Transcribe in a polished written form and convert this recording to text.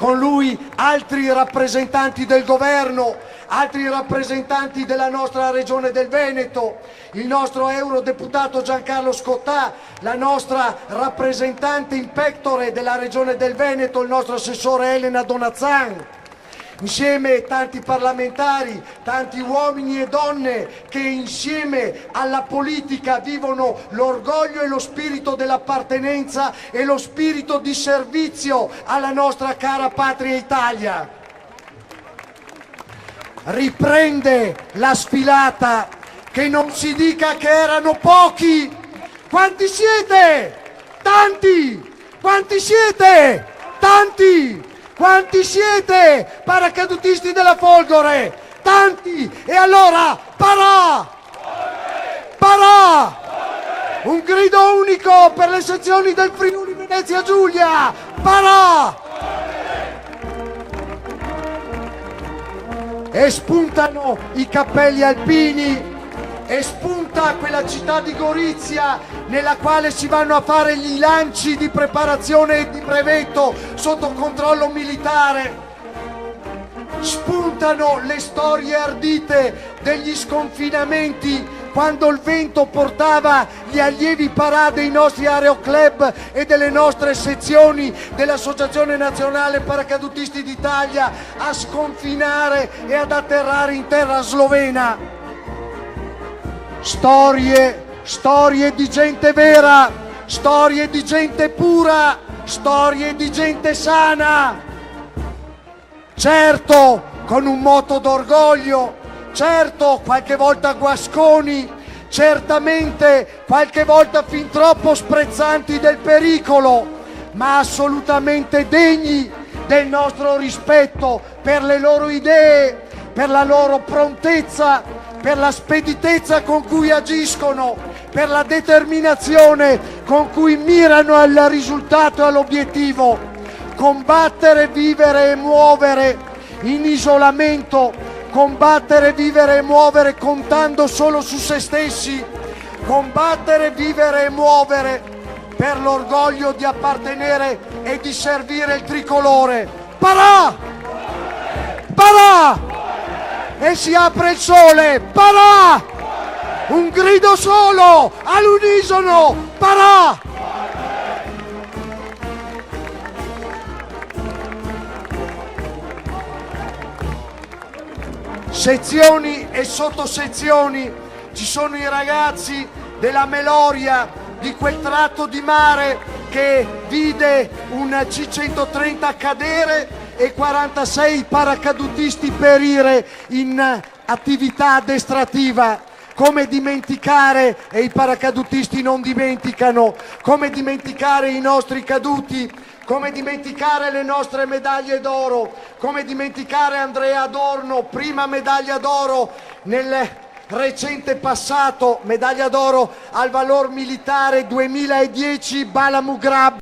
con lui altri rappresentanti del governo, altri rappresentanti della nostra regione del Veneto, il nostro eurodeputato Giancarlo Scottà, la nostra rappresentante in pectore della regione del Veneto, il nostro assessore Elena Donazzan. Insieme tanti parlamentari, tanti uomini e donne che insieme alla politica vivono l'orgoglio e lo spirito dell'appartenenza e lo spirito di servizio alla nostra cara patria Italia. Riprende la sfilata, che non si dica che erano pochi. Quanti siete? Tanti! Quanti siete? Tanti! Quanti siete paracadutisti della Folgore? Tanti! E allora, parà! Parà! Un grido unico per le sezioni del Friuli Venezia Giulia! Parà! E spuntano i cappelli alpini, e spunta quella città di Gorizia nella quale si vanno a fare gli lanci di preparazione e di brevetto sotto controllo militare. Spuntano le storie ardite degli sconfinamenti quando il vento portava gli allievi parà dei nostri aeroclub e delle nostre sezioni dell'Associazione Nazionale Paracadutisti d'Italia a sconfinare e ad atterrare in terra slovena. Storie di gente vera, storie di gente pura, storie di gente sana. Certo, con un moto d'orgoglio, certo, qualche volta guasconi, certamente qualche volta fin troppo sprezzanti del pericolo, ma assolutamente degni del nostro rispetto per le loro idee, per la loro prontezza, per la speditezza con cui agiscono, per la determinazione con cui mirano al risultato e all'obiettivo. Combattere, vivere e muovere in isolamento, combattere, vivere e muovere contando solo su se stessi, combattere, vivere e muovere per l'orgoglio di appartenere e di servire il tricolore. Parà! Parà! E si apre il sole, parà! Un grido solo, all'unisono, parà! Sezioni e sottosezioni, ci sono i ragazzi della Meloria, di quel tratto di mare che vide un C-130 cadere e 46 paracadutisti perire in attività addestrativa. Come dimenticare, e i paracadutisti non dimenticano, come dimenticare i nostri caduti, come dimenticare le nostre medaglie d'oro, come dimenticare Andrea Adorno, prima medaglia d'oro nel recente passato, medaglia d'oro al valor militare 2010 Bala Mugrab.